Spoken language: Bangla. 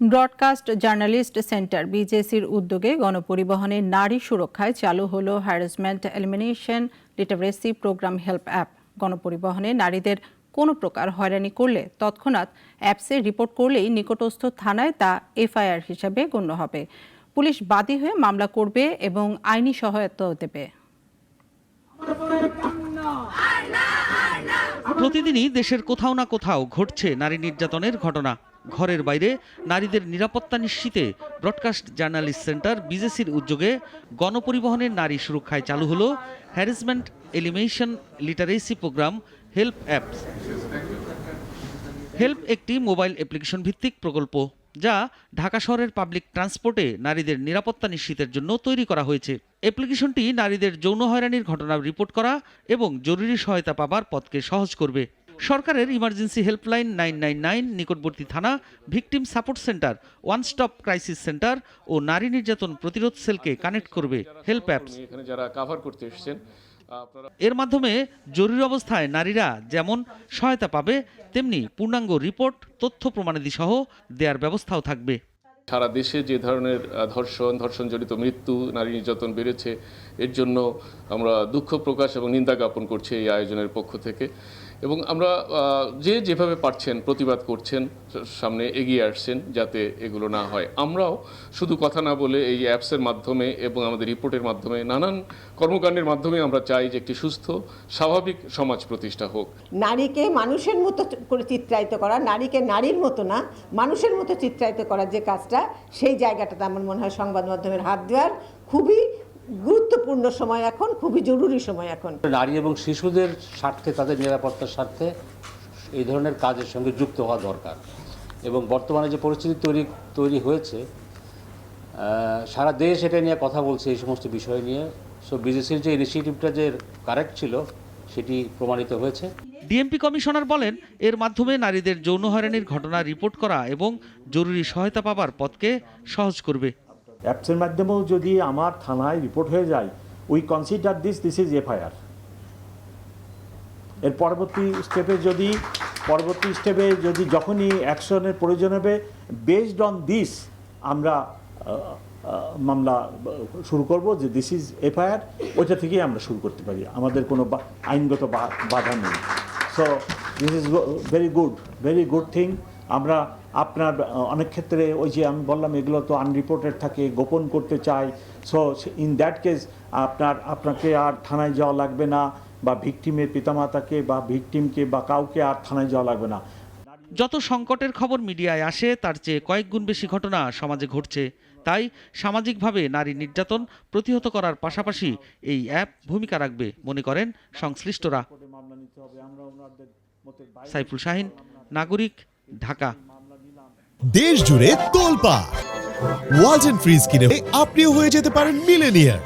ব্রডকাস্ট জার্নালিস্ট সেন্টার বিজেসির উদ্যোগে গণপরিবহনে নারী সুরক্ষায় চালু হলো harassment elimination literacy programme help app. গণপরিবহনে নারীদের কোনো প্রকার হয়রানি করলে তৎক্ষণাৎ অ্যাপসে রিপোর্ট করলেই নিকটস্থ থানায় তা এফআইআর হিসাবে গণ্য হবে। পুলিশ বাদী হয়ে মামলা করবে এবং আইনি সহায়তাও দেবে। প্রতিদিনই দেশের কোথাও না কোথাও ঘটছে নারী নির্যাতনের ঘটনা। ঘরের বাইরে নারীদের নিরাপত্তা নিশ্চিতে ব্রডকাস্ট জার্নালিস্ট সেন্টার বিজেসির উদ্যোগে গণপরিবহনের নারী সুরক্ষায় চালু হলো harassment elimination literacy programme help apps. Help একটি মোবাইল অ্যাপ্লিকেশন ভিত্তিক প্রকল্প যা ঢাকা শহরের পাবলিক ট্রান্সপোর্টে নারীদের নিরাপত্তা নিশ্চিতের জন্য তৈরি করা হয়েছে। অ্যাপ্লিকেশনটি নারীদের যৌন হয়রানির ঘটনা রিপোর্ট করা এবং জরুরি সহায়তা পাবার পথকে সহজ করবে। সরকারের ইমার্জেন্সি হেল্পলাইন 999, নিকটবর্তী থানা, victim support centre, one stop crisis centre ও নারী নির্যাতন প্রতিরোধ সেলকে কানেক্ট করবে হেল্প অ্যাপস। এর মাধ্যমে জরুরি অবস্থায় নারীরা যেমন সহায়তা পাবে, তেমনি পূর্ণাঙ্গ রিপোর্ট, তথ্য প্রমাণাদি সহ দেওয়ার ব্যবস্থাও থাকবে। সারা দেশে যে ধরনের ধর্ষণজনিত মৃত্যু, নারী নির্যাতন বেড়েছে, এর জন্য আমরা দুঃখ প্রকাশ এবং নিন্দা জ্ঞাপন করছি এই আয়োজনের পক্ষ থেকে। এবং আমরা যেভাবে পারছেন প্রতিবাদ করছেন, সামনে এগিয়ে আসছেন যাতে এগুলো না হয়। আমরাও শুধু কথা না বলে এই অ্যাপসের মাধ্যমে এবং আমাদের রিপোর্টের মাধ্যমে, নানান কর্মকাণ্ডের মাধ্যমে আমরা চাই যে একটি সুস্থ স্বাভাবিক সমাজ প্রতিষ্ঠা হোক। নারীকে মানুষের মতো করে চিত্রায়িত করা, নারীকে নারীর মতো না মানুষের মতো চিত্রায়িত করার যে কাজটা, সেই জায়গাটাতে আমার মনে হয় সংবাদ মাধ্যমের হাত দেওয়ার খুবই গুরুত্বপূর্ণ সময় এখন, খুবই জরুরি সময় এখন। নারী এবং শিশুদের স্বার্থে, তাদের নিরাপত্তার স্বার্থে এই ধরনের কাজের সঙ্গে যুক্ত হওয়া দরকার। এবং বর্তমানে যে পরিস্থিতি তৈরি হয়েছে, সারা দেশ এটা নিয়ে কথা বলছে, এই সমস্ত বিষয় নিয়ে। সো বিজেসির যে ইনিশিয়েটিভটা যে কারেক্ট ছিল সেটি প্রমাণিত হয়েছে। ডিএমপি কমিশনার বলেন, এর মাধ্যমে নারীদের যৌন হয়রানির ঘটনা রিপোর্ট করা এবং জরুরি সহায়তা পাবার পথকে সহজ করবে। অ্যাপসের মাধ্যমেও যদি আমার থানায় রিপোর্ট হয়ে যায়, we consider this is FIR. এর পরবর্তী স্টেপে যদি যখনই অ্যাকশনের প্রয়োজন হবে, বেসড অন দিস আমরা মামলা শুরু করব, যে দিস ইজ এফআইআর, ওইটা থেকেই আমরা শুরু করতে পারি, আমাদের কোনো আইনগত বাধা নেই। So this is very good thing. আমরা আপনার অনেক ক্ষেত্রে ওই যে আমি বললাম, এগুলো তো আনরিপোর্টেড থাকে, গোপন করতে চাই। সো ইন দ্যাট কেস আপনাকে আর থানায় যাওয়া লাগবে না, বা ভিকটিমের পিতামাতাকে বা ভিকটিমকে বা কাউকে আর থানায় যাওয়া লাগবে না। যত সংকটের খবর মিডিয়ায় আসে, তার চেয়ে কয়েক গুণ বেশি ঘটনা সমাজে ঘটছে। তাই সামাজিকভাবে নারী নির্যাতন প্রতিহত করার পাশাপাশি এই অ্যাপ ভূমিকা রাখবে মনে করেন সংশ্লিষ্টরা। সাইফুল শাহিন, নাগরিক, ঢাকা। দেশ জুড়ে তোলপাড় ওয়ালটন ফ্রিজ কিনে আপনিও হয়ে যেতে পারেন মিলেনিয়ার।